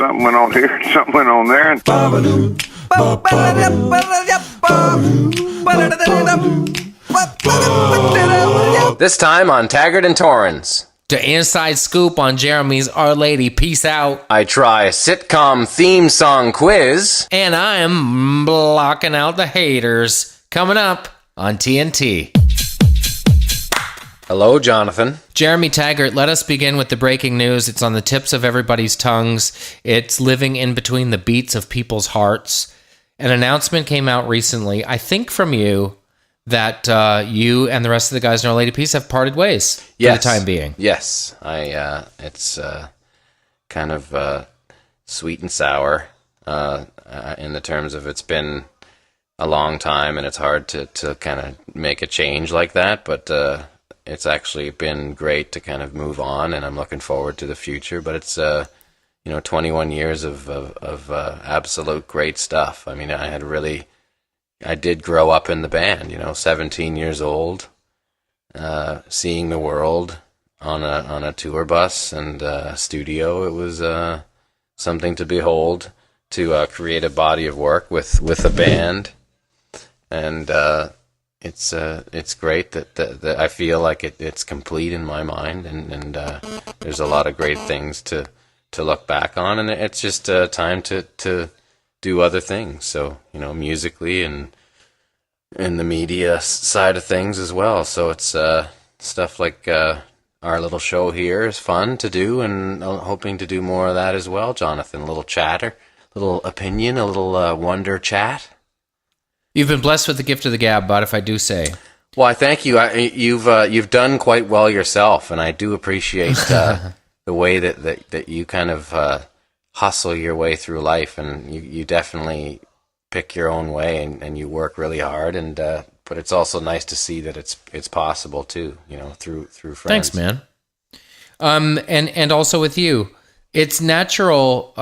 something went on here, something went on there. This time on Taggart and Torrens. The inside scoop on Jeremy's Our Lady Peace Out. I try a sitcom theme song quiz. And I'm blocking out the haters. Coming up on TNT. Hello, Jonathan. Jeremy Taggart, let us begin with the breaking news. It's on the tips of everybody's tongues. It's living in between the beats of people's hearts. An announcement came out recently, I think from you, that you and the rest of the guys in Our Lady Peace have parted ways for the time being. Yes. It's kind of sweet and sour in the terms of it's been a long time and it's hard to kind of make a change like that, but it's actually been great to kind of move on, and I'm looking forward to the future. But it's 21 years of absolute great stuff. I mean, I did grow up in the band, 17 years old, seeing the world on a tour bus and studio. It was something to behold, to create a body of work with a band, and it's great that I feel like it's complete in my mind, and there's a lot of great things to look back on, and it's just time to do other things. So, musically and in the media side of things as well. So it's stuff like our little show here is fun to do, and hoping to do more of that as well, Jonathan. A little chatter, a little opinion, a little wonder chat. You've been blessed with the gift of the gab, bud, if I do say. Well, I thank you. You've done quite well yourself, and I do appreciate the way that you kind of hustle your way through life, and you definitely pick your own way, and you work really hard, and but it's also nice to see that it's possible too, through friends. Thanks, man. And also with you, it's natural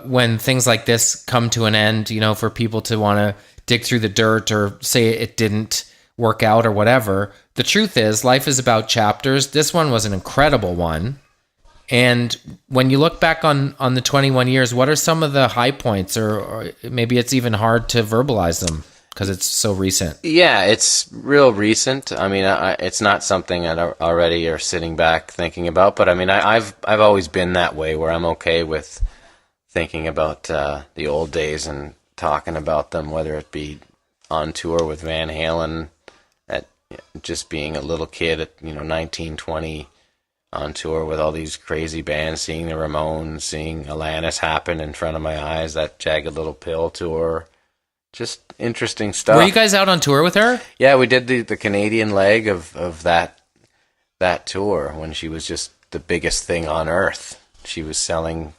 when things like this come to an end, for people to want to dig through the dirt or say it didn't work out or whatever. The truth is, life is about chapters. This one was an incredible one. And when you look back on the 21 years, what are some of the high points, or maybe it's even hard to verbalize them because it's so recent? Yeah, it's real recent. I mean, it's not something I already are sitting back thinking about, but I mean, I've always been that way, where I'm okay with thinking about the old days and talking about them, whether it be on tour with Van Halen, at just being a little kid at 19, 20, on tour with all these crazy bands, seeing the Ramones, seeing Alanis happen in front of my eyes, that Jagged Little Pill tour, just interesting stuff. Were you guys out on tour with her? Yeah, we did the Canadian leg of that tour when she was just the biggest thing on earth. She was selling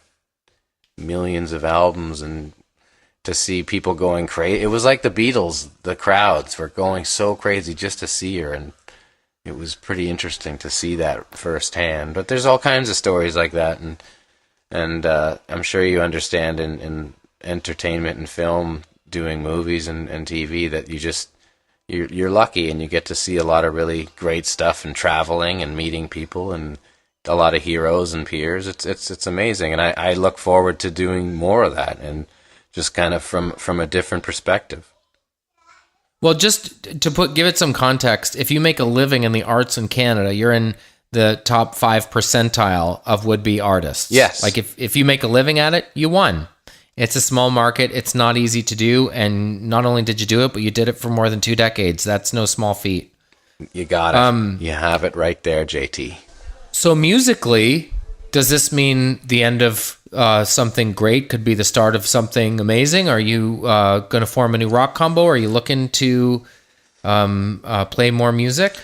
millions of albums, and to see people going crazy, it was like the Beatles. The crowds were going so crazy just to see her, and it was pretty interesting to see that firsthand. But there's all kinds of stories like that, and I'm sure you understand in entertainment and film, doing movies and TV, that you're lucky and you get to see a lot of really great stuff, and traveling and meeting people and a lot of heroes and peers. It's amazing, and I look forward to doing more of that, and just kind of from a different perspective. Well, just to give it some context, if you make a living in the arts in Canada, you're in the top 5 percentile of would-be artists. Yes. Like if you make a living at it, you won. It's a small market. It's not easy to do. And not only did you do it, but you did it for more than 2 decades. That's no small feat. You got it. You have it right there, JT. So musically, does this mean the end of something great? Could be the start of something amazing? Are you going to form a new rock combo? Are you looking to play more music?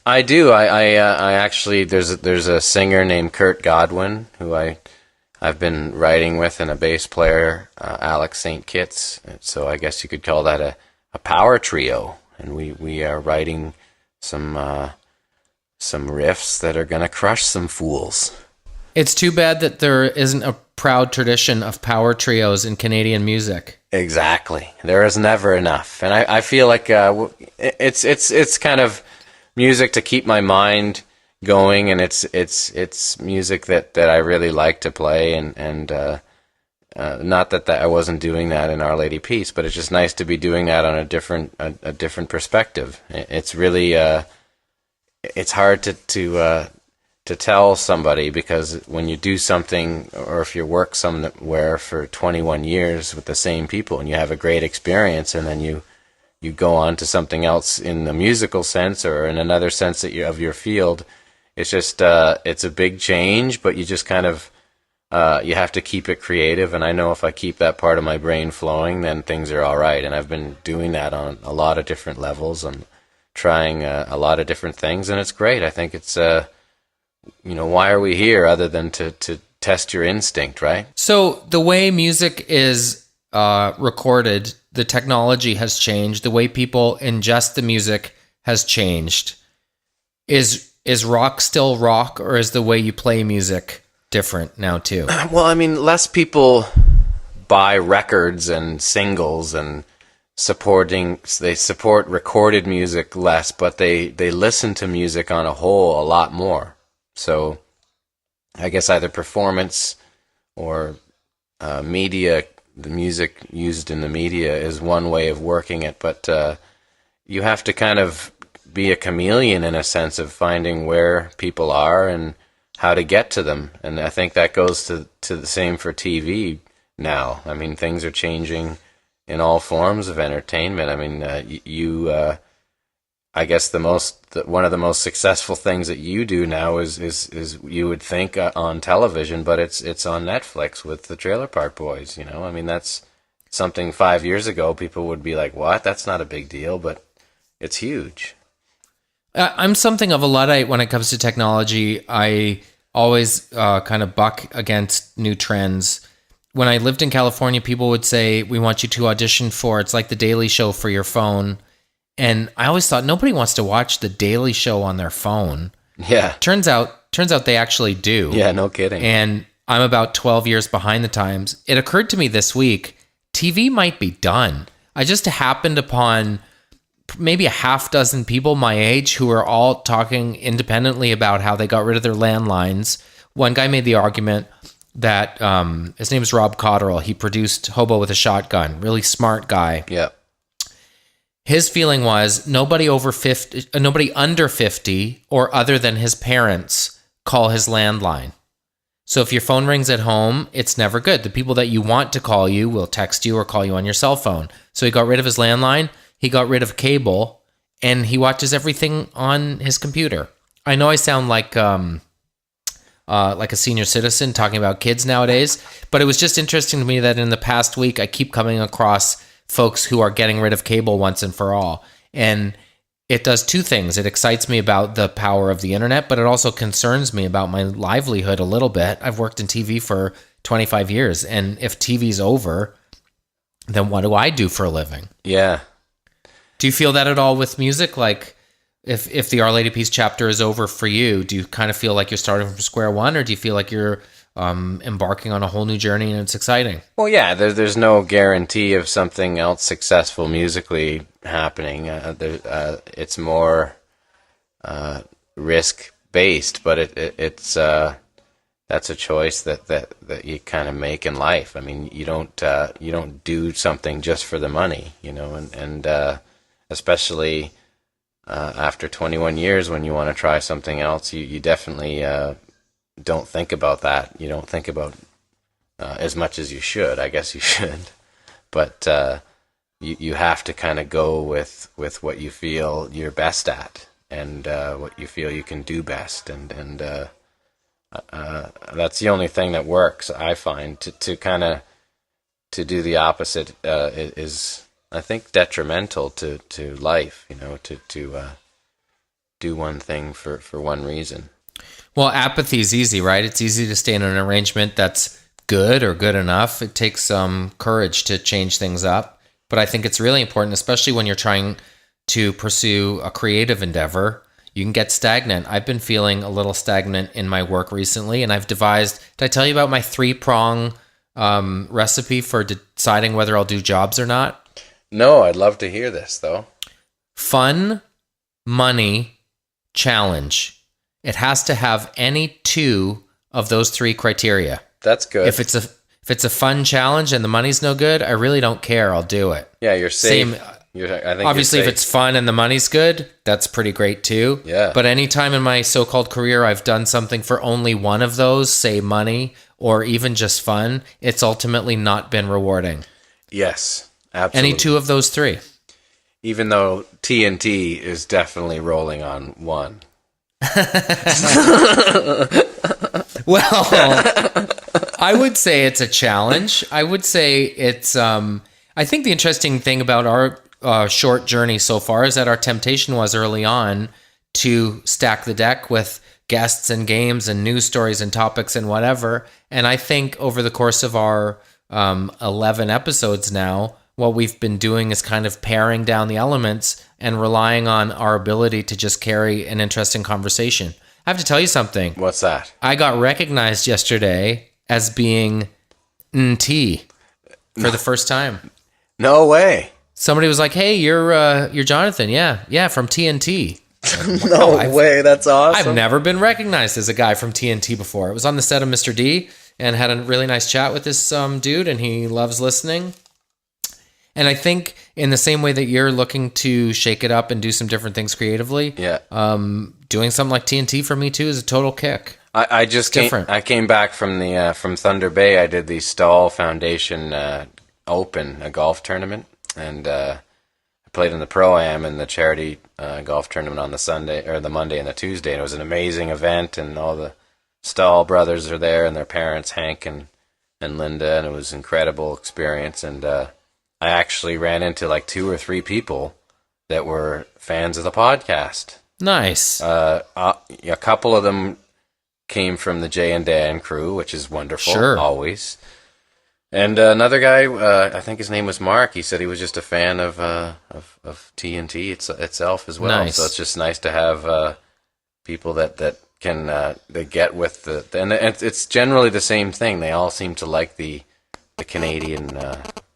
I do. I actually there's a singer named Kurt Godwin who I've been writing with, and a bass player, Alex St. Kitts. So I guess you could call that a power trio, and we are writing some riffs that are gonna crush some fools. It's too bad that there isn't a proud tradition of power trios in Canadian music. Exactly. There is never enough. And I feel like it's kind of music to keep my mind going, and it's music that I really like to play, and not that I wasn't doing that in Our Lady Peace, but it's just nice to be doing that on a different perspective. It's really it's hard to tell somebody, because when you do something, or if you work somewhere for 21 years with the same people and you have a great experience, and then you go on to something else in the musical sense or in another sense that of your field, it's just it's a big change, but you just kind of you have to keep it creative. And I know if I keep that part of my brain flowing, then things are all right. And I've been doing that on a lot of different levels and trying a lot of different things, and it's great. I think it's why are we here other than to test your instinct, right? So the way music is recorded, the technology has changed. The way people ingest the music has changed. Is rock still rock, or is the way you play music different now too? Well, I mean, less people buy records and singles and they support recorded music less, but they listen to music on a whole a lot more. So I guess either performance or media, the music used in the media is one way of working it, but you have to kind of be a chameleon in a sense of finding where people are and how to get to them. And I think that goes to the same for TV now. I mean, things are changing in all forms of entertainment. I mean, I guess one of the most successful things that you do now is you would think on television, but it's on Netflix with the Trailer Park Boys. I mean, that's something 5 years ago people would be like, "What? That's not a big deal," but it's huge. I'm something of a Luddite when it comes to technology. I always kind of buck against new trends. When I lived in California, people would say, "We want you to audition for," it's like The Daily Show for your phone. And I always thought nobody wants to watch The Daily Show on their phone. Yeah. Turns out they actually do. Yeah, no kidding. And I'm about 12 years behind the times. It occurred to me this week, TV might be done. I just happened upon maybe a half dozen people my age who are all talking independently about how they got rid of their landlines. One guy made the argument that his name is Rob Cotterill. He produced Hobo with a Shotgun. Really smart guy. Yeah. His feeling was nobody under 50 or other than his parents call his landline. So if your phone rings at home, it's never good. The people that you want to call you will text you or call you on your cell phone. So he got rid of his landline, he got rid of cable, and he watches everything on his computer. I know I sound like a senior citizen talking about kids nowadays, but it was just interesting to me that in the past week, I keep coming across folks who are getting rid of cable once and for all. And it does two things. It excites me about the power of the internet, but it also concerns me about my livelihood a little bit. I've worked in TV for 25 years, and if TV's over, then what do I do for a living? Yeah. Do you feel that at all with music? Like, if the Our Lady Peace chapter is over for you, do you kind of feel like you're starting from square one, or do you feel like you're embarking on a whole new journey and it's exciting? Well, yeah, there's no guarantee of something else successful musically happening. It's more risk based, but it's that's a choice that you kind of make in life. I mean, you don't do something just for the money, and especially after 21 years, when you want to try something else, you definitely don't think about that. You don't think about as much as you should. I guess you should, but you have to kind of go with what you feel you're best at, and what you feel you can do best, and that's the only thing that works. I find to kind of do the opposite is, I think, detrimental to life. To do one thing for one reason. Well, apathy is easy, right? It's easy to stay in an arrangement that's good or good enough. It takes some courage to change things up. But I think it's really important, especially when you're trying to pursue a creative endeavor. You can get stagnant. I've been feeling a little stagnant in my work recently, and I've devised... Did I tell you about my 3-prong recipe for deciding whether I'll do jobs or not? No, I'd love to hear this, though. Fun, money, challenge. It has to have any 2 of those 3 criteria. That's good. If If it's a fun challenge and the money's no good, I really don't care. I'll do it. Yeah, you're safe. Same. I think Obviously, you're if safe. it's fun and the money's good, that's pretty great too. Yeah. But anytime in my so-called career I've done something for only one of those, say money or even just fun, it's ultimately not been rewarding. Yes, absolutely. Any two of those three. Even though TNT is definitely rolling on one. Well, I would say it's a challenge. I would say it's, I think the interesting thing about our short journey so far is that our temptation was early on to stack the deck with guests and games and news stories and topics and whatever. And I think over the course of our 11 episodes now, what we've been doing is kind of paring down the elements and relying on our ability to just carry an interesting conversation. I have to tell you something. What's that? I got recognized yesterday as being NT for the first time. No way. Somebody was like, "Hey, you're Jonathan." Yeah, from TNT. No way. That's awesome. I've never been recognized as a guy from TNT before. It was on the set of Mr. D and had a really nice chat with this dude, and he loves listening. And I think in the same way that you're looking to shake it up and do some different things creatively, Yeah. Doing something like TNT for me too is a total kick. I just came back from the from Thunder Bay. I did the Stahl Foundation Open, a golf tournament, and I played in the Pro-Am and the charity golf tournament on the Sunday or the Monday and the Tuesday. And it was an amazing event, and all the Stahl brothers are there and their parents, Hank and Linda, and it was an incredible experience. And I actually ran into like 2 or 3 people that were fans of the podcast. Nice. A couple of them came from the Jay and Dan crew, which is wonderful, Sure. always. And another guy, I think his name was Mark. He said he was just a fan of TNT itself as well. Nice. So it's just nice to have people that can they get with and it's generally the same thing. They all seem to like the Canadian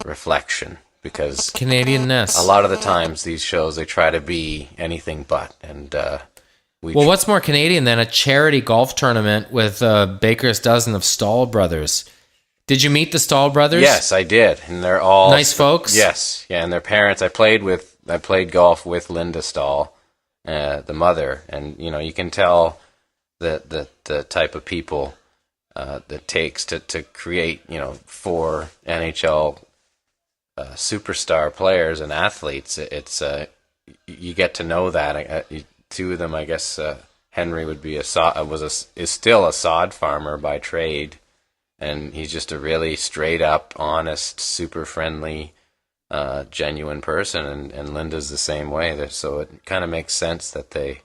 reflection, because Canadianness. a lot of the times these shows, they try to be anything but, and Well, what's more Canadian than a charity golf tournament with Baker's dozen of Stahl brothers? Did you meet the Stahl brothers? Yes, I did, and they're all nice folks. Yes, yeah, and their parents. I played golf with Linda Stahl, the mother, and you can tell the type of people that takes to create 4 NHL superstar players and athletes. It's you get to know that. 2 of them, I guess, Henry would be is still a sod farmer by trade. And he's just a really straight up, honest, super friendly, genuine person. And Linda's the same way. So it kind of makes sense that they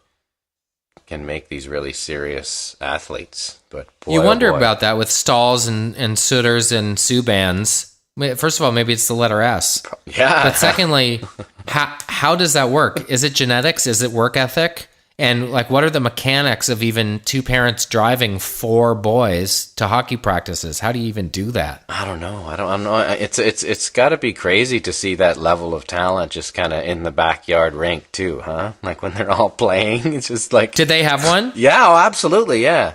can make these really serious athletes. But boy, You wonder oh boy. about that with Stahls and Sooters and Subans. First of all, maybe it's the letter S. Yeah. But secondly, how does that work? Is it genetics? Is it work ethic? And what are the mechanics of even 2 parents driving 4 boys to hockey practices? How do you even do that? I don't know. I don't know. It's got to be crazy to see that level of talent just kind of in the backyard rink too, huh? Like when they're all playing, it's just like. Did they have one? Yeah, oh, absolutely, yeah.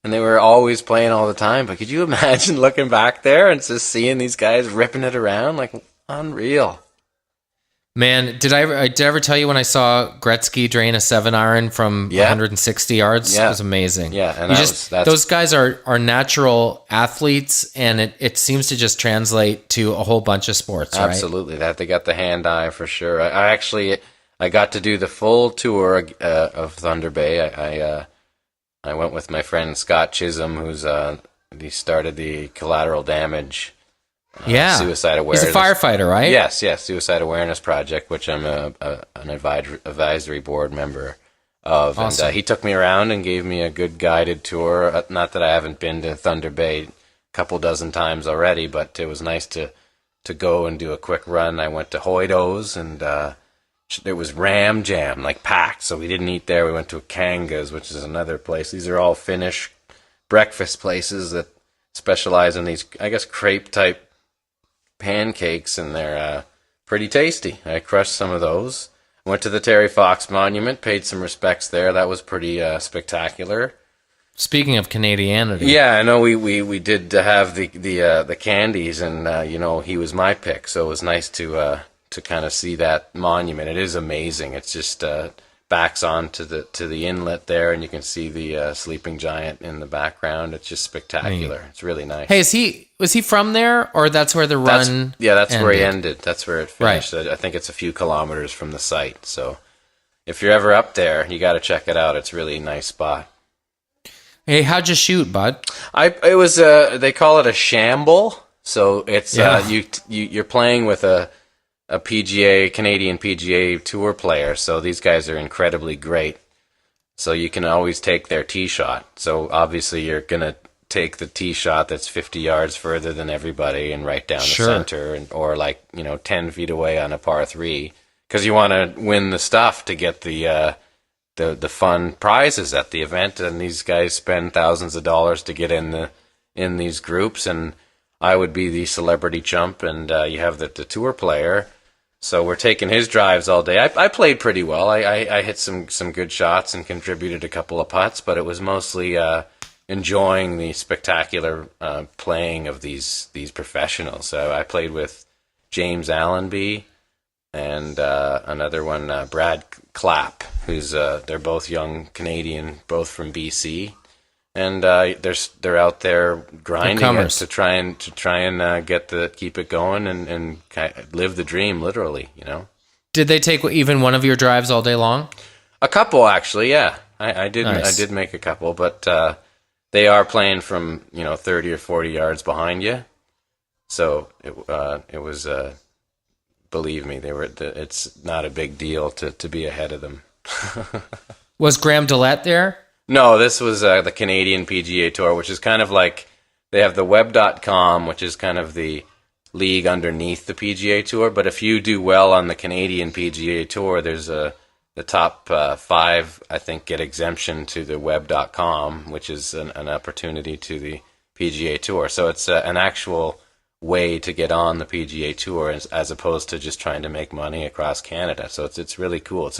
And they were always playing all the time. But could you imagine looking back there and just seeing these guys ripping it around? Like, unreal. Man, did I ever tell you when I saw Gretzky drain a 7-iron from 160 yards? Yeah. It was amazing. Yeah, and those guys are natural athletes, and it seems to just translate to a whole bunch of sports, right? Absolutely, they got the hand-eye for sure. I got to do the full tour of Thunder Bay. I went with my friend Scott Chisholm, who's he started the Collateral Damage Suicide Awareness. He's a firefighter, right? Yes, Suicide Awareness Project, which I'm an advisory board member of. Awesome. And he took me around and gave me a good guided tour. Not that I haven't been to Thunder Bay a couple dozen times already, but it was nice to go and do a quick run. I went to Hoydo's, and it was ram jam, like packed, so we didn't eat there. We went to Kanga's, which is another place. These are all Finnish breakfast places that specialize in these, I guess, crepe-type pancakes, and they're pretty tasty. I crushed some of those. Went to the Terry Fox Monument, paid some respects there. That was pretty spectacular. Speaking of Canadianity. Yeah, I know we did have the candies, and he was my pick, so it was nice to kind of see that monument. It is amazing. It's just backs on to the inlet there, and you can see the sleeping giant in the background. It's just spectacular. It's really nice. Hey, was he from there, or that's where the run? That's ended? where he ended. That's where it finished. Right. I think it's a few kilometers from the site. So if you're ever up there, you got to check it out. It's really a nice spot. Hey, how'd you shoot, bud? It was they call it a shamble. So it's you're playing with a Canadian PGA Tour player. So these guys are incredibly great. So you can always take their tee shot. So obviously you're gonna take the tee shot that's 50 yards further than everybody and right down the center, or 10 feet away on a par 3, because you want to win the stuff to get the fun prizes at the event. And these guys spend thousands of dollars to get in these groups, and I would be the celebrity chump, and you have the tour player. So we're taking his drives all day. I played pretty well. I hit some good shots and contributed a couple of putts, but it was mostly enjoying the spectacular playing of these professionals. So I played with James Allenby and another one, Brad Clapp, who's they're both young Canadian, both from BC. And they're out there grinding it to try and keep it going and live the dream, literally. Did they take even one of your drives all day long? A couple, actually. Yeah, I did. Nice. I did make a couple, but they are playing from 30 or 40 yards behind you. So it was. Believe me, it's not a big deal to be ahead of them. Was Graham Dillette there? No, this was the Canadian PGA Tour, which is kind of like, they have the web.com, which is kind of the league underneath the PGA Tour. But if you do well on the Canadian PGA Tour, there's the top 5, I think, get exemption to the web.com, which is an opportunity to the PGA Tour. So it's an actual way to get on the PGA Tour as opposed to just trying to make money across Canada. So it's really cool. It's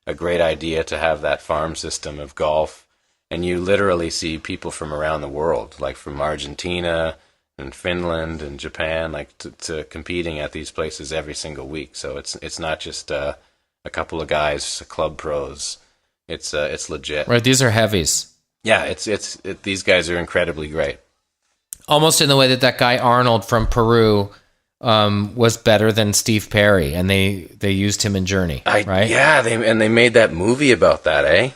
a great idea to have that farm system of golf, and you literally see people from around the world, like from Argentina and Finland and Japan, like to competing at these places every single week. So it's not just a couple of guys, club pros. It's legit. Right, these are heavies. Yeah, these guys are incredibly great. Almost in the way that guy Arnold from Peru was better than Steve Perry, and they used him in Journey, right? Yeah, they made that movie about that, eh?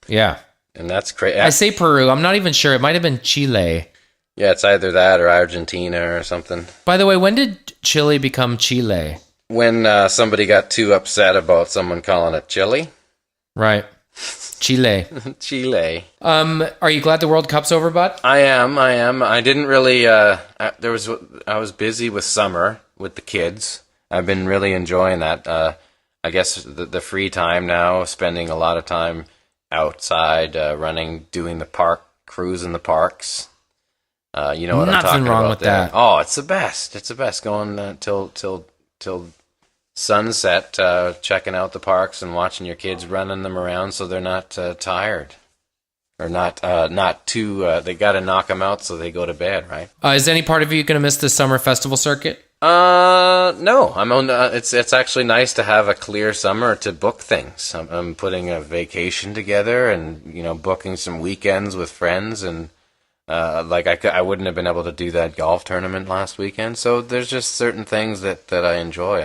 Yeah. And that's crazy. I say Peru. I'm not even sure. It might have been Chile. Yeah, it's either that or Argentina or something. By the way, when did Chile become Chile? When somebody got too upset about someone calling it Chile. Right. Chile. Chile. Are you glad the World Cup's over, bud? I am. I didn't really. I was busy with summer with the kids. I've been really enjoying that. I guess the free time now, spending a lot of time outside, running, doing the park, cruising the parks. You know what I'm talking about? Nothing wrong with that. Oh, it's the best. It's the best. Going till sunset, checking out the parks and watching your kids running them around so they're not tired or not too. They got to knock them out so they go to bed, right? Is any part of you going to miss the summer festival circuit? No. I'm on. It's actually nice to have a clear summer to book things. I'm putting a vacation together and booking some weekends with friends and. I wouldn't have been able to do that golf tournament last weekend. So there's just certain things that I enjoy.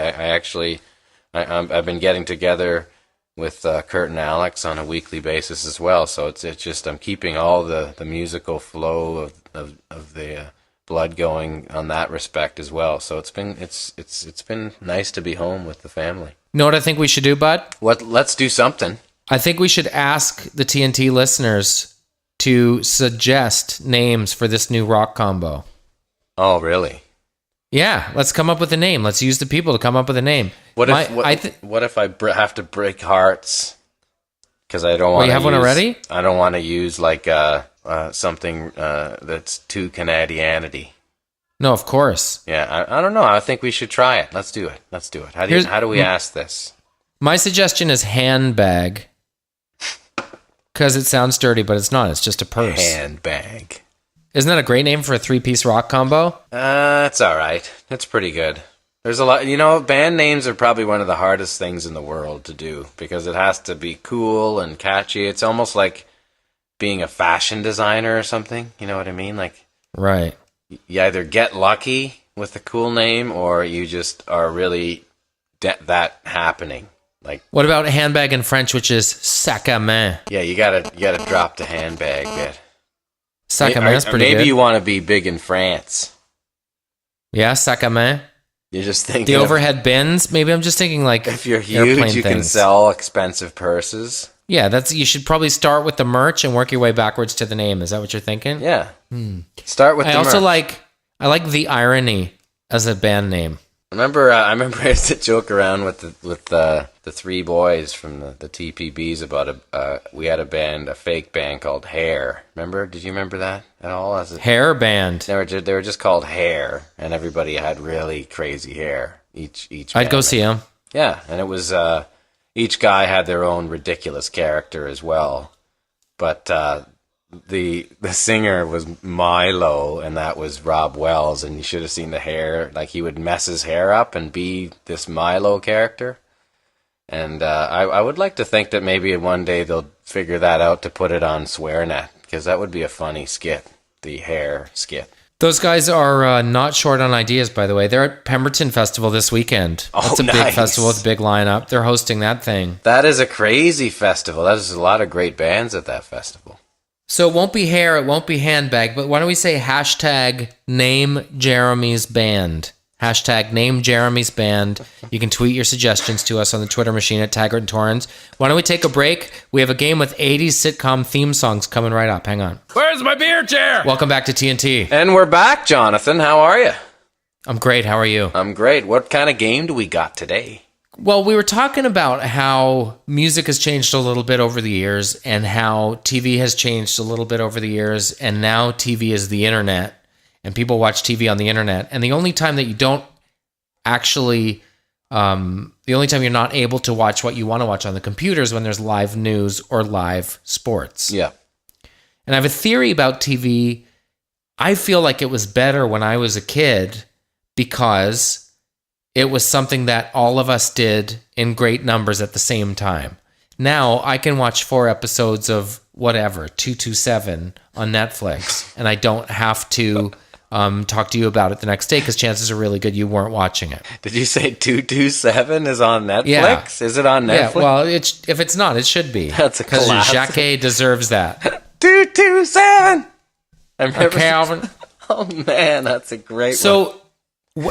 I've been getting together with Kurt and Alex on a weekly basis as well. So it's just I'm keeping all the musical flow of the blood going on that respect as well. So it's been nice to be home with the family. You know what I think we should do, bud? Let's do something. I think we should ask the TNT listeners to suggest names for this new rock combo. Oh, really? Yeah, let's come up with a name. Let's use the people to come up with a name. What if I have to break hearts? Because I don't want. You have one already? I don't want to use something that's too Canadianity. No, of course. Yeah, I don't know. I think we should try it. Let's do it. How do we ask this? My suggestion is handbag. Because it sounds dirty, but it's not. It's just a purse. Handbag. Isn't that a great name for a 3-piece rock combo? It's all right. It's pretty good. There's a lot, band names are probably one of the hardest things in the world to do because it has to be cool and catchy. It's almost like being a fashion designer or something. You know what I mean? Like, right. You either get lucky with a cool name or you just are really that happening. Like, what about handbag in French, which is sac à main? Yeah, you gotta drop the handbag bit. Sac à main is pretty good. Maybe you want to be big in France. Yeah, sac à main. You're just thinking the overhead bins. Maybe I'm just thinking like if you're huge, you can sell expensive purses. Yeah, you should probably start with the merch and work your way backwards to the name. Is that what you're thinking? Yeah. Start with. I like The Irony as a band name. I remember I used to joke around with the three boys from the TPBs about we had a fake band called Hair. Remember? Did you remember that at all? Hair band. They were just called Hair, and everybody had really crazy hair. Each. I'd go see them. Yeah, and it was each guy had their own ridiculous character as well, but. The singer was Milo, and that was Rob Wells, and you should have seen the hair. Like, he would mess his hair up and be this Milo character. And I would like to think that maybe one day they'll figure that out to put it on SwearNet, because that would be a funny skit, the hair skit. Those guys are not short on ideas, by the way. They're at Pemberton Festival this weekend. It's a big festival with a big lineup. They're hosting that thing. That is a crazy festival. There's a lot of great bands at that festival. So it won't be hair, it won't be handbag, but why don't we say hashtag name Jeremy's band? Hashtag name Jeremy's band. You can tweet your suggestions to us on the Twitter machine at Taggart and Torrens. Why don't we take a break? We have a game with 80s sitcom theme songs coming right up. Hang on. Where's my beer chair? Welcome back to TNT. And we're back, Jonathan. How are you? I'm great. How are you? I'm great. What kind of game do we got today? Well, we were talking about how music has changed a little bit over the years and how TV has changed a little bit over the years, and now TV is the internet and people watch TV on the internet. And the only time that you don't actually, the only time you're not able to watch what you want to watch on the computer is when there's live news or live sports. Yeah. And I have a theory about TV. I feel like it was better when I was a kid because it was something that all of us did in great numbers at the same time. Now I can watch 4 episodes of whatever, 227 on Netflix, and I don't have to talk to you about it the next day because chances are really good you weren't watching it. Did you say 227 is on Netflix? Yeah. Is it on Netflix? Yeah, well, if it's not, it should be. That's a classic. Because Jacques deserves that. 227! I remember. Calvin. Oh, man, that's a great one. So,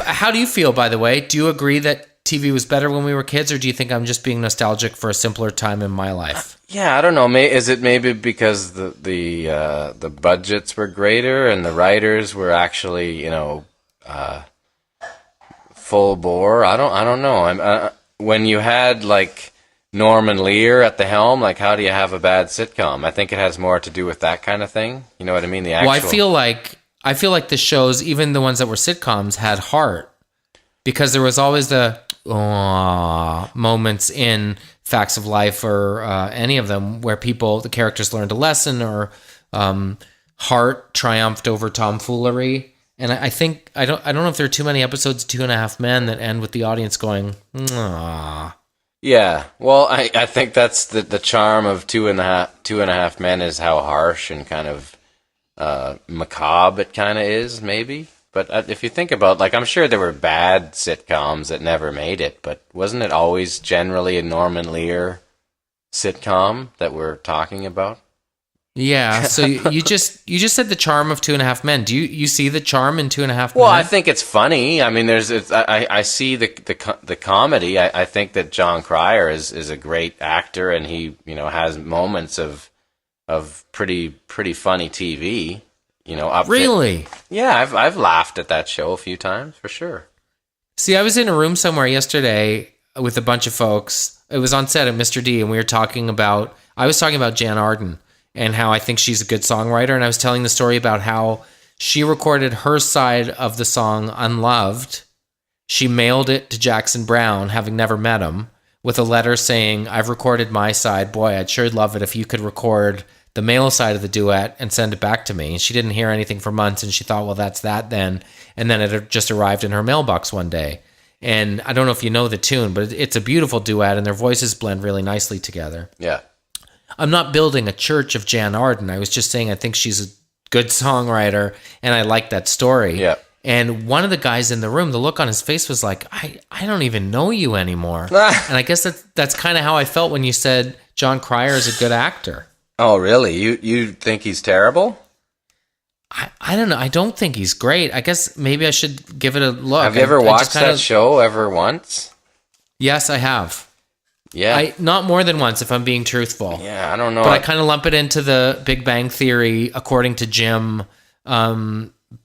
how do you feel, by the way? Do you agree that TV was better when we were kids, or do you think I'm just being nostalgic for a simpler time in my life? Yeah, I don't know. Is it maybe because the budgets were greater and the writers were actually, full bore? I don't know. When you had like Norman Lear at the helm, like how do you have a bad sitcom? I think it has more to do with that kind of thing. You know what I mean? Well, I feel like the shows, even the ones that were sitcoms, had heart because there was always the moments in Facts of Life or any of them where the characters learned a lesson or heart triumphed over tomfoolery. And I think I don't know if there are too many episodes of 2.5 Men that end with the audience going, "Aww." Yeah, well, I think that's the charm of Two and a Half Men is how harsh and kind of macabre it kind of is, maybe. But if you think about, like, I'm sure there were bad sitcoms that never made it, but wasn't it always generally a Norman Lear sitcom that we're talking about? Yeah. So you just said the charm of 2.5 Men. Do you see the charm in 2.5 Men? Well, I think it's funny. I mean, I see the comedy. I think that John Cryer is a great actor, and he has moments of pretty funny TV. Really? Yeah, I've laughed at that show a few times for sure. See, I was in a room somewhere yesterday with a bunch of folks. It was on set at Mr. D, and I was talking about Jan Arden and how I think she's a good songwriter, and I was telling the story about how she recorded her side of the song Unloved. She mailed it to Jackson Browne, having never met him, with a letter saying, I've recorded my side. Boy, I'd sure love it if you could record the male side of the duet and send it back to me. And she didn't hear anything for months, and she thought, well, that's that then. And then it just arrived in her mailbox one day. And I don't know if you know the tune, but it's a beautiful duet, and their voices blend really nicely together. Yeah. I'm not building a church of Jan Arden. I was just saying I think she's a good songwriter, and I like that story. Yeah. And one of the guys in the room, the look on his face was like, I don't even know you anymore. And I guess that's kind of how I felt when you said John Cryer is a good actor. Oh, really? You think he's terrible? I don't know. I don't think he's great. I guess maybe I should give it a look. Have you ever watched that show ever once? Yes, I have. Yeah. Not more than once, if I'm being truthful. Yeah, I don't know. But I kind of lump it into the Big Bang Theory, according to Jim,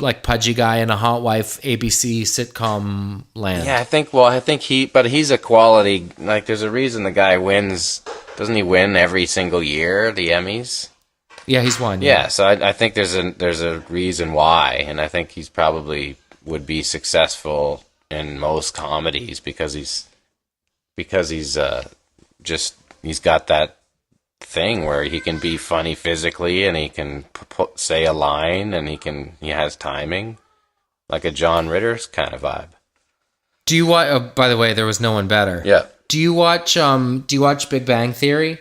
like pudgy guy in a hot wife ABC sitcom land. Yeah, I think he's a quality, like there's a reason the guy wins. Doesn't he win every single year, the Emmys? Yeah, he's won. Yeah, so I think there's a reason why, and I think he's probably would be successful in most comedies because he's got that thing where he can be funny physically and he can say a line and he has timing, like a John Ritter's kind of vibe. Do you watch? Oh, by the way, there was no one better. Yeah. Do you watch Big Bang Theory?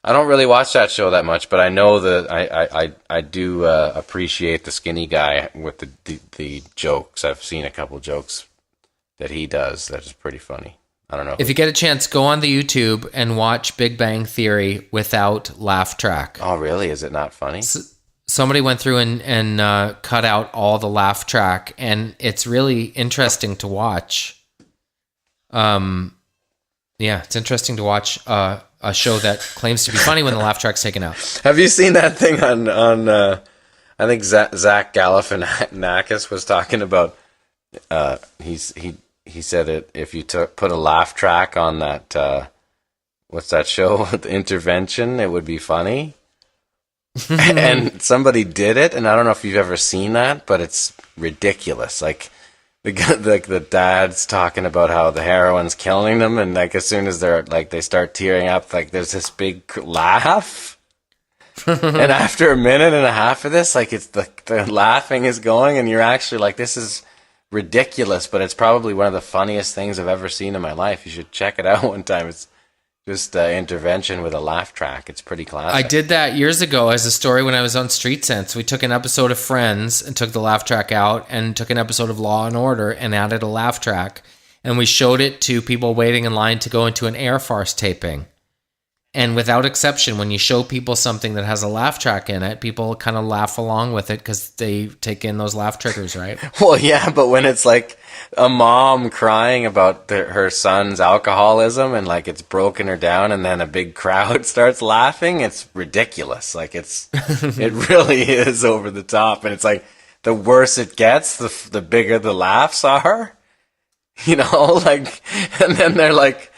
I don't really watch that show that much, but I know that I do appreciate the skinny guy with the jokes. I've seen a couple jokes that he does that is pretty funny. I don't know. If you get a chance, go on the YouTube and watch Big Bang Theory without laugh track. Oh, really? Is it not funny? Somebody went through and cut out all the laugh track, and it's really interesting to watch. Yeah, it's interesting to watch a show that claims to be funny when the laugh track's taken out. Have you seen that thing on I think Zach Galifianakis was talking about, he said it, if you put a laugh track on that, what's that show, The Intervention, it would be funny. And somebody did it, and I don't know if you've ever seen that, but it's ridiculous. Like the dad's talking about how the heroin's killing them, and like as soon as they start tearing up, like there's this big laugh. And after a minute and a half of this, like it's the laughing is going, and you're actually like, this is ridiculous, but it's probably one of the funniest things I've ever seen in my life. You should check it out one time. It's just Intervention with a laugh track. It's pretty classic. I did that years ago as a story when I was on Street Sense. We took an episode of Friends and took the laugh track out, and took an episode of Law and Order and added a laugh track, and we showed it to people waiting in line to go into an Air Farce taping. And without exception, when you show people something that has a laugh track in it, people kind of laugh along with it because they take in those laugh triggers, right? Well, yeah, but when it's like a mom crying about her son's alcoholism and like it's broken her down, and then a big crowd starts laughing, it's ridiculous. Like it really is over the top, and it's like the worse it gets, the bigger the laughs are, like, and then they're like,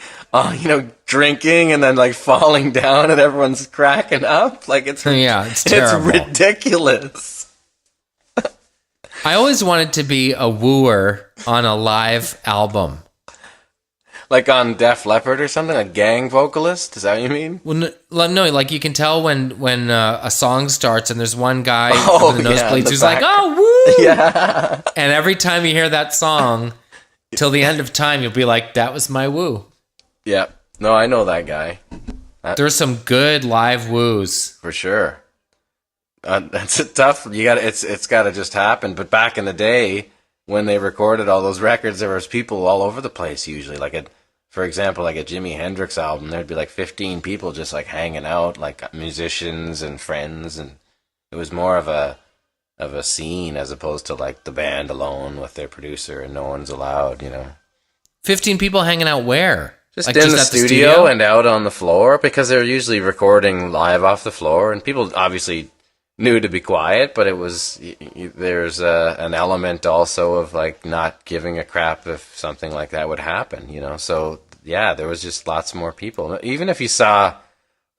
drinking and then like falling down and everyone's cracking up. Like it's terrible. It's ridiculous. I always wanted to be a wooer on a live album. Like on Def Leppard or something, a gang vocalist? Is that what you mean? Well, no, like you can tell when a song starts and there's one guy with the nosebleeds who's like, oh, woo! Yeah. And every time you hear that song, till the end of time, you'll be like, that was my woo. Yeah. No, I know that guy. There's some good live woos. For sure. That's a tough. It's got to just happen. But back in the day, when they recorded all those records, there was people all over the place. Usually, for example, like a Jimi Hendrix album, there'd be like 15 people just like hanging out, like musicians and friends, and it was more of a scene as opposed to like the band alone with their producer and no one's allowed. 15 people hanging out where? Just like in the studio and out on the floor, because they're usually recording live off the floor, and people obviously knew to be quiet, but there's an element also of like not giving a crap if something like that would happen, So yeah, there was just lots more people. Even if you saw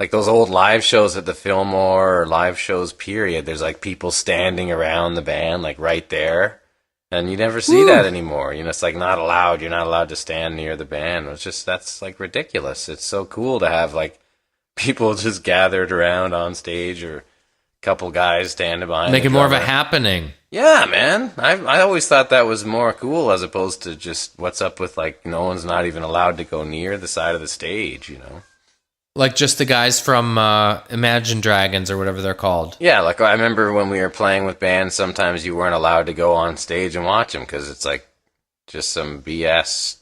like those old live shows at the Fillmore or live shows period, there's like people standing around the band like right there. And you never see that anymore. You know, it's like not allowed. You're not allowed to stand near the band. It's just, that's like ridiculous. It's so cool to have like people just gathered around on stage, or a couple guys standing behind. Make it more of a happening. Yeah, man. I always thought that was more cool, as opposed to just what's up with like no one's not even allowed to go near the side of the stage, you know? Like just the guys from Imagine Dragons or whatever they're called. Yeah, like I remember when we were playing with bands, sometimes you weren't allowed to go on stage and watch them because it's like just some BS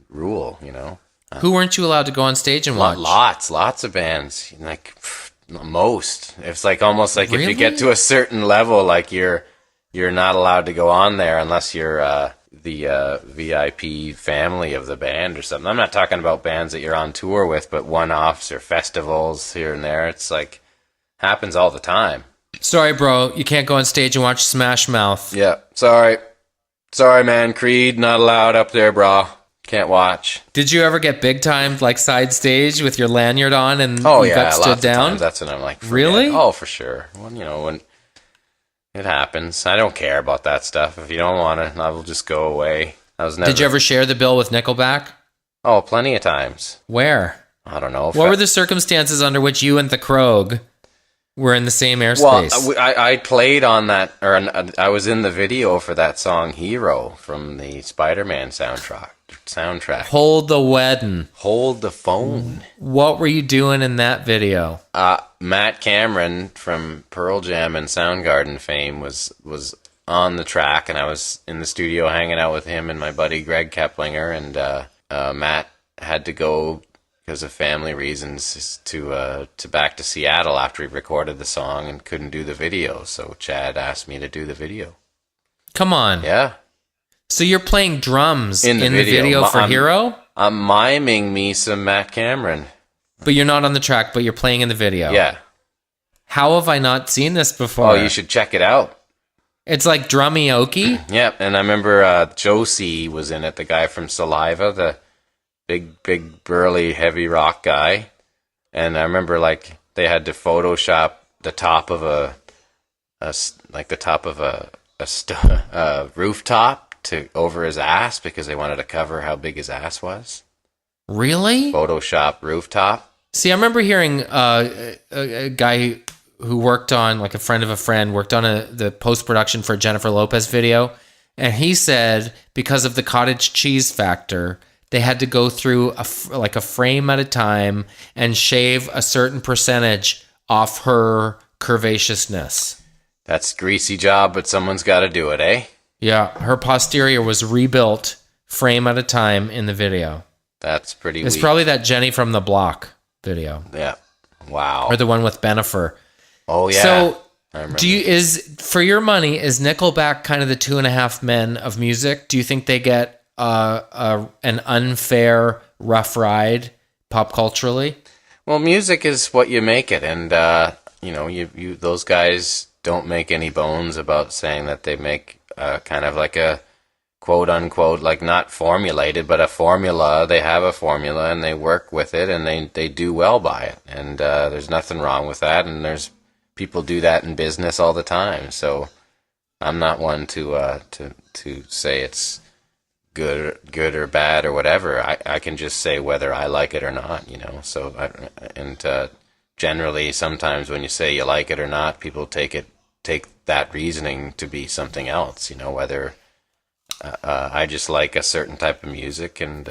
rule, you know? Who weren't you allowed to go on stage and watch? Lots of bands. Like most. It's like almost like Really? if you get to a certain level, like you're not allowed to go on there unless you're the VIP family of the band or something. I'm not talking about bands that you're on tour with, but one-offs or festivals here and there. It's like happens all the time. Sorry, bro. You can't go on stage and watch Smash Mouth. Yeah, sorry, man. Creed not allowed up there, bro. Can't watch. Did you ever get big timed like side stage with your lanyard on and you got stood lots down? of times. That's what I'm like. Forget. Really? Oh, for sure. Well, you know, when it happens, I don't care about that stuff. If you don't want to, I will just go away. I was never. Did you ever share the bill with Nickelback? Oh, plenty of times. Where? I don't know. What were the circumstances under which you and the Krog were in the same airspace? Well, I played on that, or I was in the video for that song "Hero" from the Spider-Man soundtrack. Hold the wedding. Hold the phone. What were you doing in that video? Matt Cameron from Pearl Jam and Soundgarden fame was on the track, and I was in the studio hanging out with him and my buddy Greg Keplinger, and Matt had to go because of family reasons to back to Seattle after he recorded the song and couldn't do the video. So Chad asked me to do the video. Come on. Yeah. So you're playing drums in the video. video for Hero? I'm miming me some Matt Cameron. But you're not on the track, but you're playing in the video. Yeah. How have I not seen this before? Oh, you should check it out. It's like drummy oaky? Yeah, and I remember Josie was in it, the guy from Saliva, the big, burly, heavy rock guy. And I remember, like, they had to Photoshop the top of a rooftop over his ass because they wanted to cover how big his ass was. Really? Photoshop rooftop. See, I remember hearing a guy who worked on, like a friend of a friend, worked on the post-production for a Jennifer Lopez video, and he said because of the cottage cheese factor, they had to go through a frame at a time and shave a certain percentage off her curvaceousness. That's a greasy job, but someone's got to do it, eh? Yeah, her posterior was rebuilt frame at a time in the video. That's pretty It's weak. probably that Jenny from the Block video. Yeah. Wow. Or the one with Benifer. Oh, yeah. So, I remember. for your money, is Nickelback kind of the 2.5 Men of music? Do you think they get an unfair rough ride pop culturally? Well, music is what you make it, and you those guys don't make any bones about saying that they make kind of like a quote unquote, like not formulated, but a formula. They have a formula and they work with it, and they do well by it, and there's nothing wrong with that. And there's people do that in business all the time. So I'm not one to say it's good or bad or whatever. I can just say whether I like it or not, you know. So generally, sometimes when you say you like it or not, people take that reasoning to be something else, you know. Whether I just like a certain type of music, and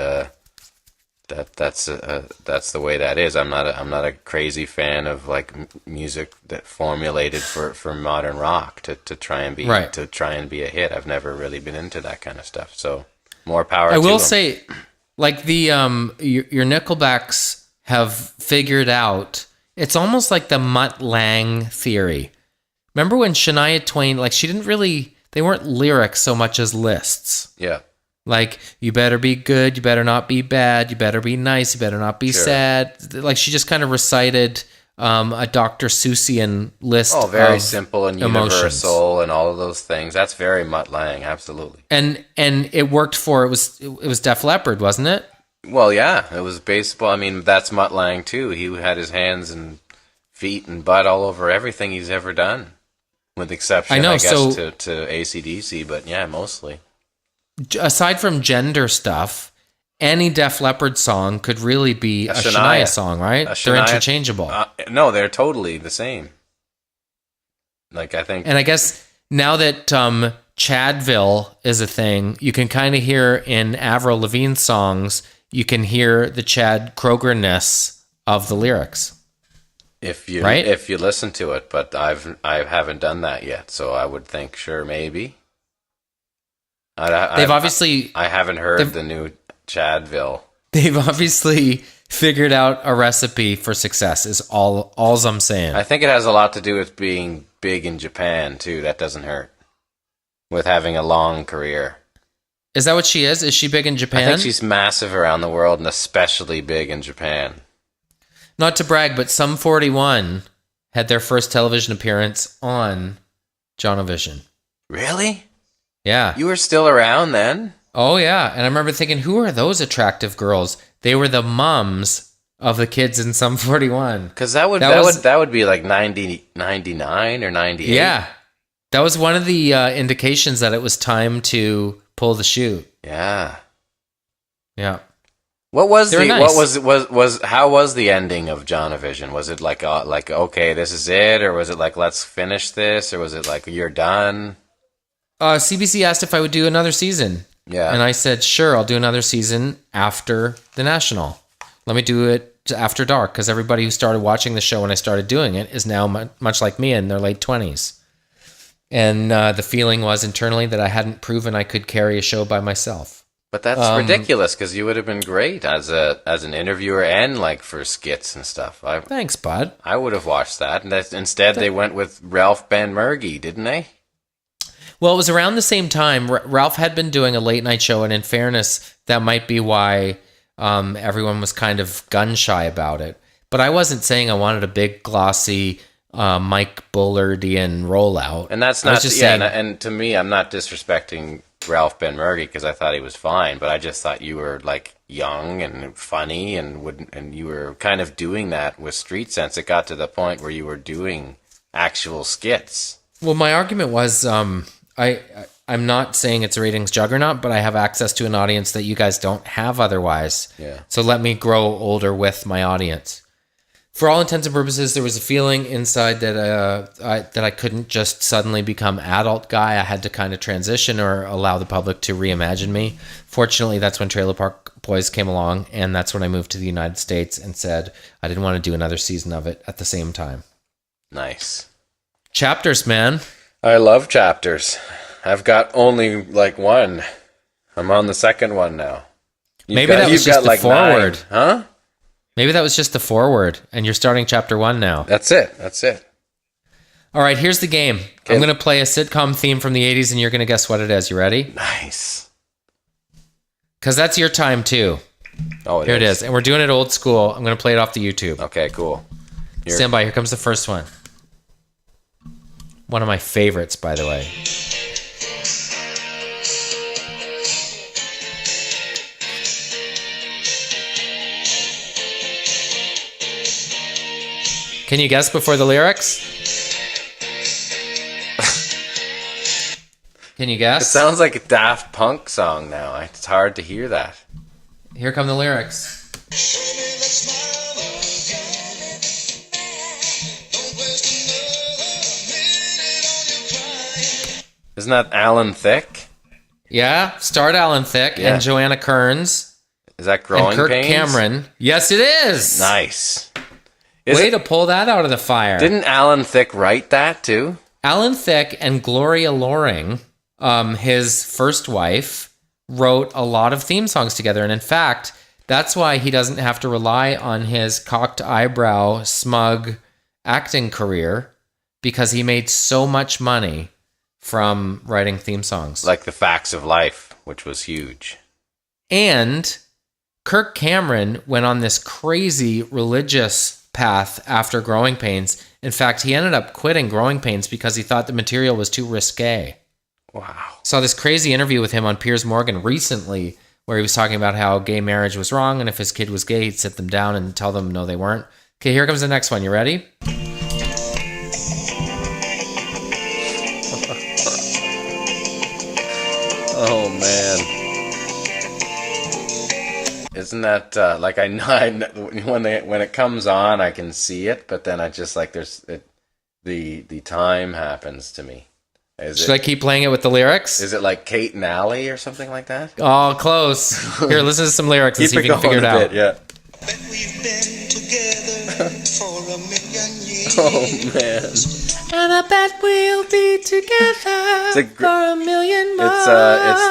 that's the way that is. I'm not a crazy fan of like music that formulated for modern rock to try and be right. to try and be a hit. I've never really been into that kind of stuff. So more power. I will them. say, like your Nickelbacks have figured out. It's almost like the Mutt Lange theory. Remember when Shania Twain, like they weren't lyrics so much as lists. Yeah. Like, you better be good, you better not be bad, you better be nice, you better not be sad. Like, she just kind of recited a Dr. Seussian list of very simple and universal emotions. And all of those things. That's very Mutt Lange, absolutely. And it worked it was Def Leppard, wasn't it? Well, yeah, it was baseball. I mean, that's Mutt Lange, too. He had his hands and feet and butt all over everything he's ever done. with exception, I know, I guess, so- to AC/DC, but yeah, mostly. Aside from gender stuff, any Def Leppard song could really be a Shania song, right? They're interchangeable. No, they're totally the same. Like, I think... And I guess now that Chadville is a thing, you can kind of hear in Avril Lavigne's songs, you can hear the Chad Kroger-ness of the lyrics. If you listen to it, but I haven't done that yet, so I would think, sure, maybe. I haven't heard the new Chadville. They've obviously figured out a recipe for success, is all I'm saying. I think it has a lot to do with being big in Japan, too. That doesn't hurt. With having a long career. Is that what she is? Is she big in Japan? I think she's massive around the world, and especially big in Japan. Not to brag, but Sum 41 had their first television appearance on Jonovision. Really? Yeah. You were still around then? Oh, yeah. And I remember thinking, who are those attractive girls? They were the mums of the kids in Sum 41. Because that would be like 99 or 98. Yeah. That was one of the indications that it was time to pull the chute. Yeah. Yeah. What was nice. how was the ending of Jonovision? Was it like okay, this is it, or was it like let's finish this, or was it like you're done? CBC asked if I would do another season. Yeah. And I said, sure, I'll do another season after the National. Let me do it after dark, because everybody who started watching the show when I started doing it is now much like me in their late 20s. And the feeling was internally that I hadn't proven I could carry a show by myself. But that's ridiculous, because you would have been great as an interviewer and like for skits and stuff. Thanks, bud. I would have watched that. And instead they went with Ralph Benmergui, didn't they? Well, it was around the same time. Ralph had been doing a late night show, and in fairness, that might be why everyone was kind of gun-shy about it. But I wasn't saying I wanted a big, glossy Mike Bullardian rollout. And that's not just saying, and to me, I'm not disrespecting Ralph Benmergui because I thought he was fine, but I just thought you were like young and funny and you were kind of doing that with Street Sense. It got to the point where you were doing actual skits. Well, my argument was I'm not saying it's a ratings juggernaut, but I have access to an audience that you guys don't have otherwise. Yeah. So let me grow older with my audience. For all intents and purposes, there was a feeling inside that I couldn't just suddenly become adult guy. I had to kind of transition or allow the public to reimagine me. Fortunately, that's when Trailer Park Boys came along, and that's when I moved to the United States and said I didn't want to do another season of it at the same time. Nice. Chapters, man. I love chapters. I've got only like one. I'm on the second one now. Maybe that was just the foreword. 9. Huh? Maybe that was just the foreword, and you're starting chapter 1 now. That's it. All right, here's the game. Okay. I'm going to play a sitcom theme from the 80s, and you're going to guess what it is. You ready? Nice. Because that's your time, too. Oh, Here it is. And we're doing it old school. I'm going to play it off the YouTube. Okay, cool. Stand by. Here comes the first one. One of my favorites, by the way. Can you guess before the lyrics? Can you guess? It sounds like a Daft Punk song now. It's hard to hear that. Here come the lyrics. Isn't that Alan Thicke? Yeah, starred Alan Thicke and Joanna Kearns. Is that Growing and Kirk Pains? Cameron. Yes, it is. Nice. Way to pull that out of the fire. Didn't Alan Thicke write that too? Alan Thicke and Gloria Loring, his first wife, wrote a lot of theme songs together. And in fact, that's why he doesn't have to rely on his cocked eyebrow, smug acting career, because he made so much money from writing theme songs. Like The Facts of Life, which was huge. And Kirk Cameron went on this crazy religious path after Growing Pains. In fact, he ended up quitting Growing Pains because he thought the material was too risque. Wow. Saw this crazy interview with him on Piers Morgan recently where he was talking about how gay marriage was wrong, and if his kid was gay, he'd sit them down and tell them no, they weren't. Okay, here comes the next one. You ready? Isn't that like I know when it comes on, I can see it, but then I just like the time happens to me. Should I keep playing it with the lyrics? Is it like Kate and Allie or something like that? Oh, close. Here, listen to some lyrics and see if you can figure it out. Yeah. Bet we've been together for a million years. Oh man. And I bet we'll be together for a million more. It's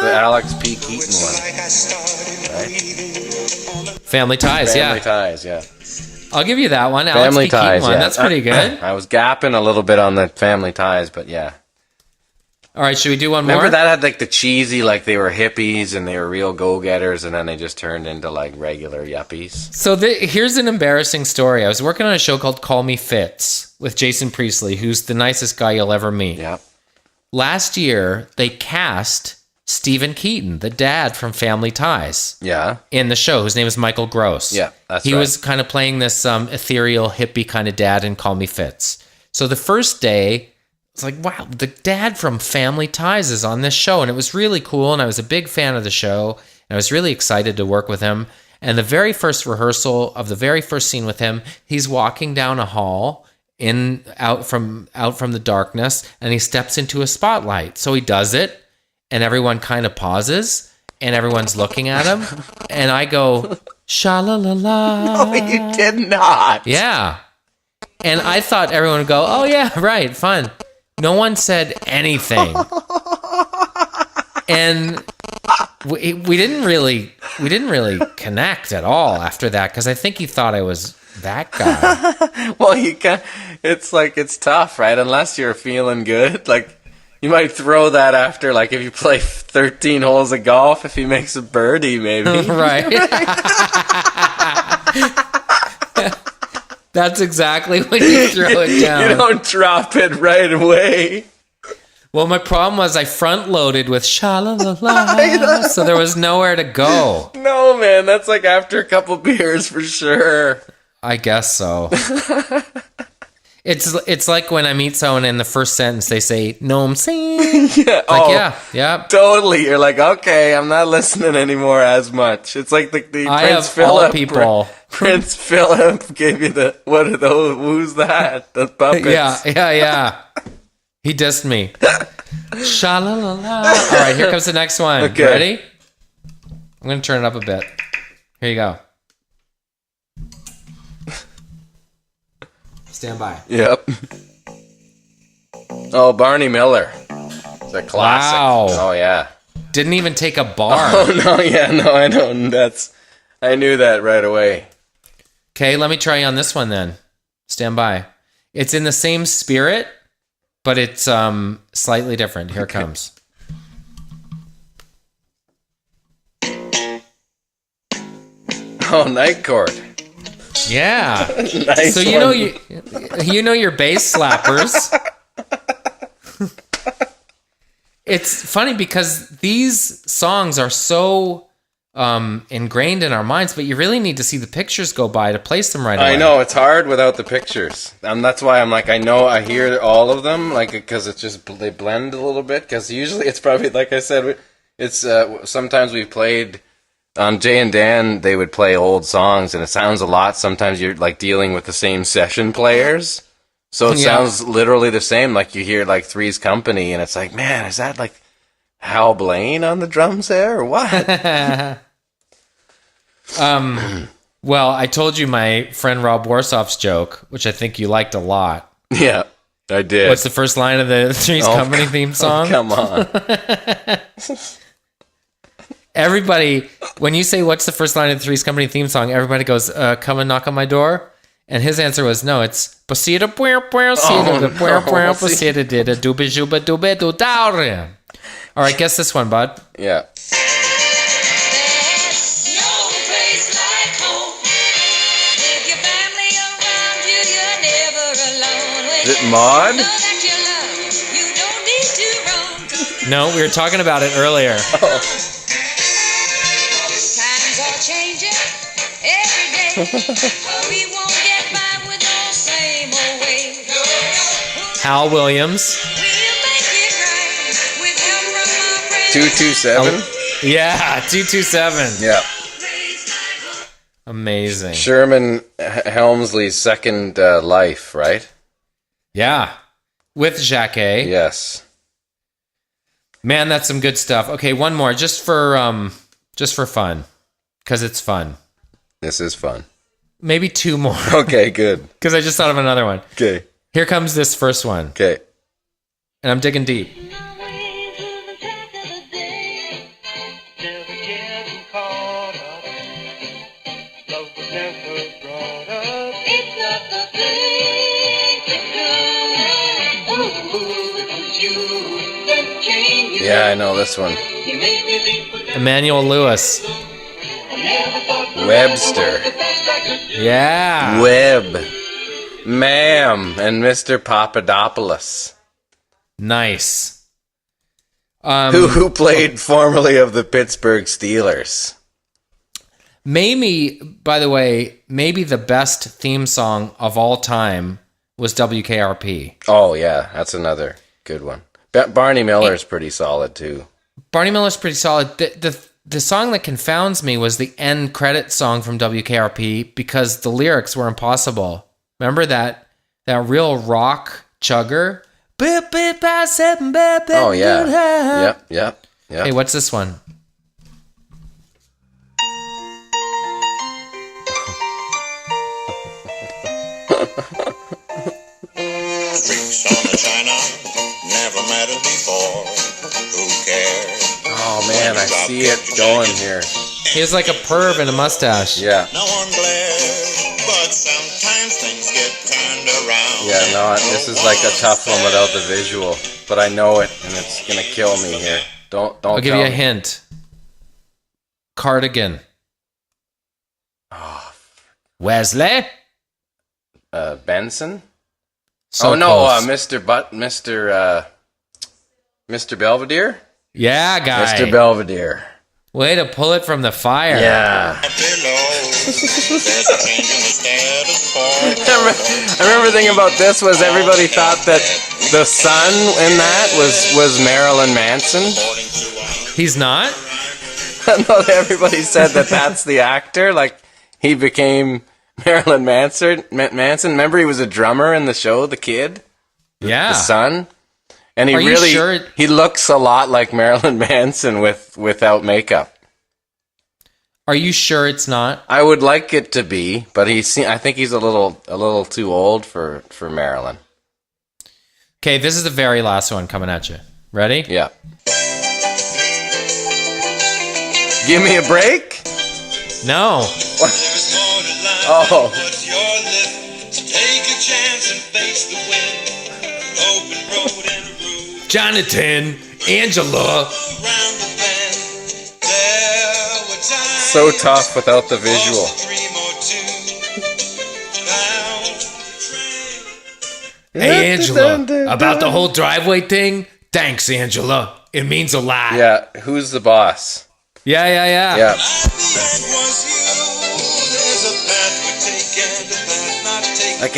the Alex P. Keaton one. Like I started breathing on a Family Ties, Family Ties, yeah. I'll give you that one. Alex Family P. Keaton Ties, one. yeah. That's pretty good. I was gapping a little bit on the Family Ties, but yeah. All right, should we do one more? Remember that had like the cheesy, like they were hippies and they were real go-getters, and then they just turned into like regular yuppies. So here's an embarrassing story. I was working on a show called Call Me Fitz with Jason Priestley, who's the nicest guy you'll ever meet. Yep. Last year, they cast Stephen Keaton, the dad from Family Ties, Yeah. in the show, whose name is Michael Gross. Yeah, that's He right. was kind of playing this ethereal hippie kind of dad in Call Me Fitz. So the first day, it's like, wow, the dad from Family Ties is on this show. And it was really cool. And I was a big fan of the show. And I was really excited to work with him. And the very first rehearsal of the very first scene with him, he's walking down a hall out from the darkness, and he steps into a spotlight. So he does it, and everyone kind of pauses, and everyone's looking at him. And I go, sha-la-la-la. No, you did not. Yeah. And I thought everyone would go, oh yeah, right, fun. No one said anything. And we didn't really connect at all after that, because I think he thought I was that guy. Well, it's tough, right? Unless you're feeling good. Like, you might throw that after, like, if you play 13 holes of golf, if he makes a birdie, maybe. Right. That's exactly when you throw it down. You don't drop it right away. Well, my problem was I front loaded with sha-la-la-la, so there was nowhere to go. No, man, that's like after a couple beers for sure. I guess so. It's like when I meet someone in the first sentence they say, "No, I'm saying." Yeah, yeah. Totally. You're like, okay, I'm not listening anymore as much. It's like the I Prince have Philip. all people. Prince Philip gave you who's that? The puppets. Yeah. He dissed me. Sha-la-la-la. All right, here comes the next one. Okay. Ready? I'm going to turn it up a bit. Here you go. Stand by. Yep. Oh, Barney Miller. It's a classic. Wow. Oh, yeah. Didn't even take a bar. Oh, no, yeah, no, I know. I knew that right away. Okay, let me try you on this one then. Stand by. It's in the same spirit, but it's slightly different. Here it comes. Oh, Night Court. Yeah. Nice. So you know your bass slappers. It's funny because these songs are so ingrained in our minds, but you really need to see the pictures go by to place them right away. I know, it's hard without the pictures. That's why I'm like, I hear all of them, like, because it's just, they blend a little bit, because usually it's probably, like I said, it's, sometimes we've played, on Jay and Dan, they would play old songs, and it sounds a lot, sometimes you're, like, dealing with the same session players, so it sounds literally the same, like, you hear, like, Three's Company, and it's like, man, is that, like, Hal Blaine on the drums there, or what? Well, I told you my friend Rob Warsof's joke, which I think you liked a lot. Yeah, I did. What's the first line of the Three's Company theme song? Oh, come on. Everybody, when you say what's the first line of the Three's Company theme song, everybody goes, come and knock on my door. And his answer was, no, it's Pasita puer puer sita puer puer pasita did a dooba juba dooba do dowry. All right, guess this one, bud. Yeah. Is it Maud? No, we were talking about it earlier. Oh. Times are changing every day. We won't get by with no same old way. Hal Williams. We'll make it right with help from our friends. 227? Yeah, 227. Yeah. Amazing. Sherman Helmsley's Second Life, right? Yeah. With Jacquet. Yes. Man, that's some good stuff. Okay, one more, just for fun, because it's fun. This is fun. Maybe two more. Okay, good. Because I just thought of another one. Okay. Here comes this first one. Okay. And I'm digging deep. Yeah, I know this one. Emmanuel Lewis. Webster. Yeah. Webb. Ma'am. And Mr. Papadopoulos. Nice. Who played formerly of the Pittsburgh Steelers. Maybe, by the way, maybe the best theme song of all time was WKRP. Oh, yeah. That's another good one. Barney Miller's pretty solid, too. Barney Miller's pretty solid. The song that confounds me was the end credit song from WKRP because the lyrics were impossible. Remember that real rock chugger? Oh, yeah. Yep. Hey, what's this one? Freaks on the China, never met her before. Who cares? Oh, man, I see it going here. He has like a perv and a mustache. Yeah. No one glares, but sometimes things get turned around. Yeah, no, this is like a tough one without the visual. But I know it, and it's going to kill me here. Don't I'll give tell you a me. hint. Cardigan. Oh. Wesley? Benson? So oh, no, close. Mr. Belvedere? Yeah, guy. Mr. Belvedere. Way to pull it from the fire. Yeah. There's a change in the status quo. I remember thinking about this was everybody thought that the son in that was Marilyn Manson. He's not? No, everybody said that that's the actor. Like, he became Marilyn Manson. Remember he was a drummer in the show, The Kid? Yeah. The son? And he Are you really, sure? he looks a lot like Marilyn Manson without makeup. Are you sure it's not? I would like it to be, but I think he's a little too old for Marilyn. Okay, this is the very last one coming at you. Ready? Yeah. Give me a break? No. Oh. Take a chance and face the wind. Open road and a road. Jonathan, Angela. Around the bend. There were times. So tough without the visual. Hey, Angela, about the whole driveway thing? Thanks, Angela. It means a lot. Yeah, who's the boss? Yeah. Yeah. Like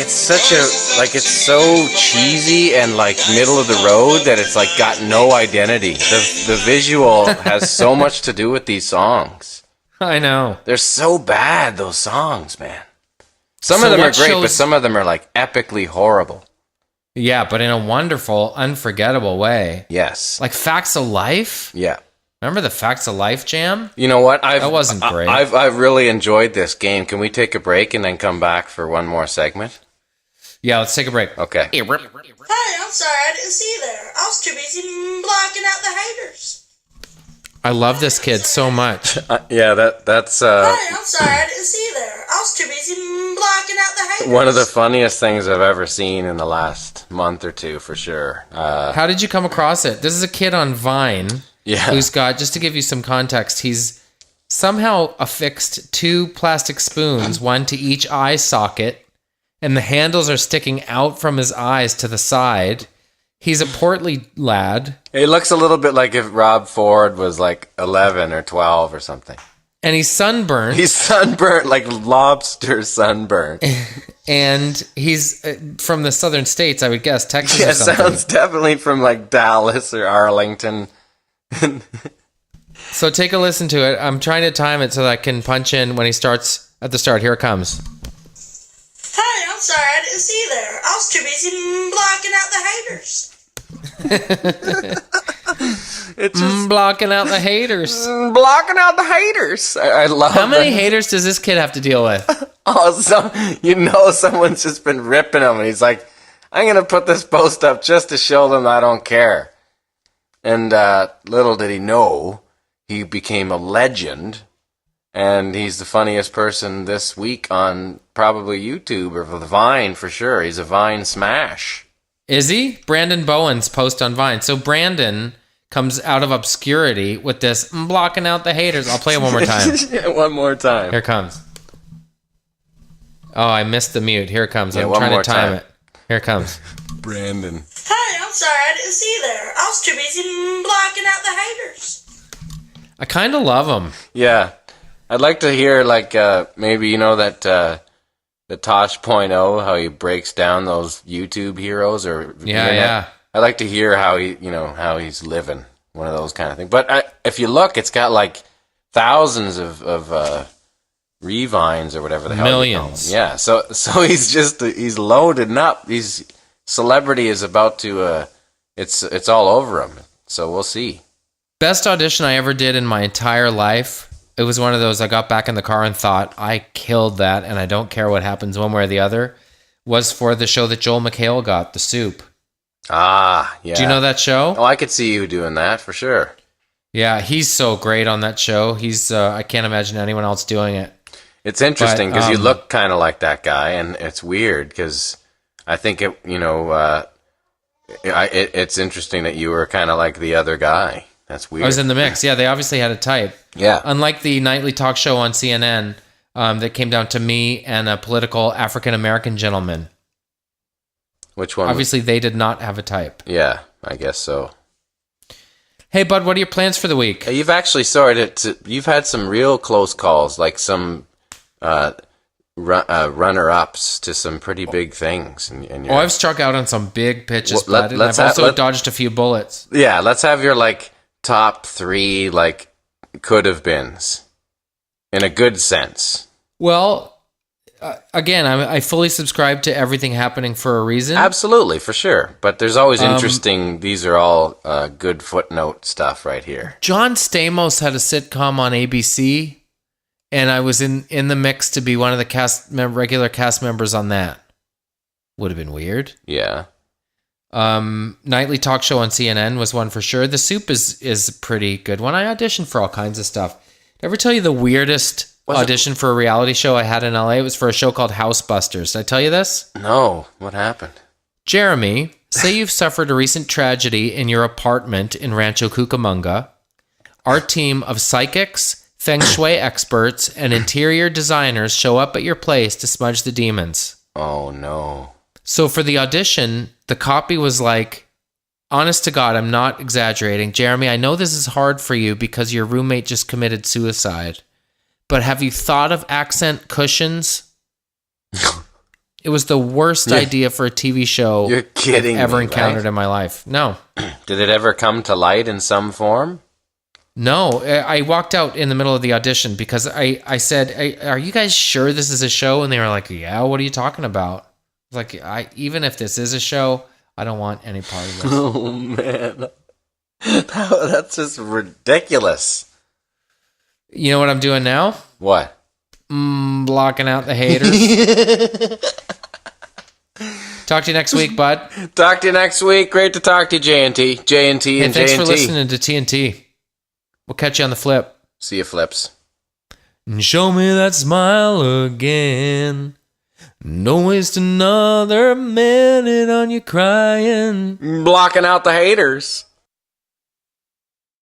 it's so cheesy and like middle of the road that it's like got no identity. The visual has so much to do with these songs. I know. They're so bad, those songs, man. Some of So them are what great, but shows- some of them are like epically horrible. Yeah, but in a wonderful, unforgettable way. Yes. Like Facts of Life? Yeah. Remember the Facts of Life jam? You know what? That wasn't great. I've really enjoyed this game. Can we take a break and then come back for one more segment? Yeah, let's take a break. Okay. Hey, I'm sorry I didn't see you there. I was too busy blocking out the haters. I love this kid so much. Yeah, that's Hey, I'm sorry I didn't see you there. I was too busy blocking out the haters. one of the funniest things I've ever seen in the last month or two, for sure. How did you come across it? This is a kid on Vine Yeah. who's got, just to give you some context, he's somehow affixed 2 plastic spoons, one to each eye socket, and the handles are sticking out from his eyes to the side. He's a portly lad, It looks a little bit like if Rob Ford was like 11 or 12 or something. and he's sunburned, He's sunburnt, like lobster sunburnt. and he's from the southern states, I would guess, Texas Yeah, or something. sounds definitely from like Dallas or Arlington. So take a listen to it. I'm trying to time it so that I can punch in when he starts at the start. Here it comes. Hey, I'm sorry, I didn't see you there. I was too busy blocking out the haters. It's just Blocking out the haters. blocking out the haters. I love How many that. haters does this kid have to deal with? Oh, someone's just been ripping him, and he's like, I'm going to put this post up just to show them I don't care. And little did he know, he became a legend, and he's the funniest person this week on probably YouTube or the Vine for sure. He's a Vine smash. Is he? Brandon Bowen's post on Vine. So Brandon comes out of obscurity with this blocking out the haters. I'll play it one more time. Yeah, one more time. Here it comes. Oh, I missed the mute. Here it comes. Yeah, I'm one trying more to time time. it. Here it comes. Brandon. Hey, I'm sorry, I didn't see you there. I was too busy blocking out the haters. I kind of love him. Yeah. I'd like to hear, like, maybe, that the Tosh.0, how he breaks down those YouTube heroes or Yeah. I'd like to hear how how he's living, one of those kind of things. But if you look, it's got like thousands of revines or whatever the hell. Millions. Yeah. So he's loaded up. His celebrity is about to. It's all over him. So we'll see. Best audition I ever did in my entire life. It was one of those I got back in the car and thought, I killed that and I don't care what happens one way or the other, was for the show that Joel McHale got, The Soup. Ah, yeah. Do you know that show? Oh, I could see you doing that for sure. Yeah, he's so great on that show. He's I can't imagine anyone else doing it. It's interesting But, because you look kind of like that guy, and it's weird because I think it's interesting that you were kind of like the other guy. That's weird. I was in the mix. Yeah, they obviously had a type. Yeah. Unlike the nightly talk show on CNN that came down to me and a political African-American gentleman. Which one? Obviously, they did not have a type. Yeah, I guess so. Hey, bud, what are your plans for the week? You've actually you've had some real close calls, like some runner-ups to some pretty big things. And I've struck out on some big pitches, Well, bud, and I've also dodged a few bullets. Yeah, let's have your top 3 could have beens in a good sense. Well, again, I fully subscribe to everything happening for a reason. Absolutely, for sure. But there's always interesting. These are all good footnote stuff right here. John Stamos had a sitcom on ABC, and I was in the mix to be one of the regular cast members on that. Would have been weird. Yeah. Nightly talk show on CNN was one for sure. The Soup is a pretty good one. I auditioned for all kinds of stuff. Did I ever tell you the weirdest audition for a reality show I had in LA? It was for a show called Housebusters. Did I tell you this? No. What happened? Jeremy, say you've suffered a recent tragedy in your apartment in Rancho Cucamonga. Our team of psychics, feng shui experts, and interior designers show up at your place to smudge the demons. Oh, no. So for the audition, the copy was like, honest to God, I'm not exaggerating. Jeremy, I know this is hard for you because your roommate just committed suicide. But have you thought of accent cushions? It was the worst idea for a TV show You're kidding I've ever me, encountered right? in my life. No. Did it ever come to light in some form? No. I walked out in the middle of the audition because I said, are you guys sure this is a show? And they were like, yeah, what are you talking about? I was like, even if this is a show, I don't want any part of this. Oh, man. That's just ridiculous. You know what I'm doing now? What? Blocking out the haters. Talk to you next week, bud. Talk to you next week. Great to talk to you, J&T. J&T Hey, and thanks J&T. for listening to TNT. We'll catch you on the flip. See you, Flips. And show me that smile again. Don't waste another minute on you crying. Blocking out the haters.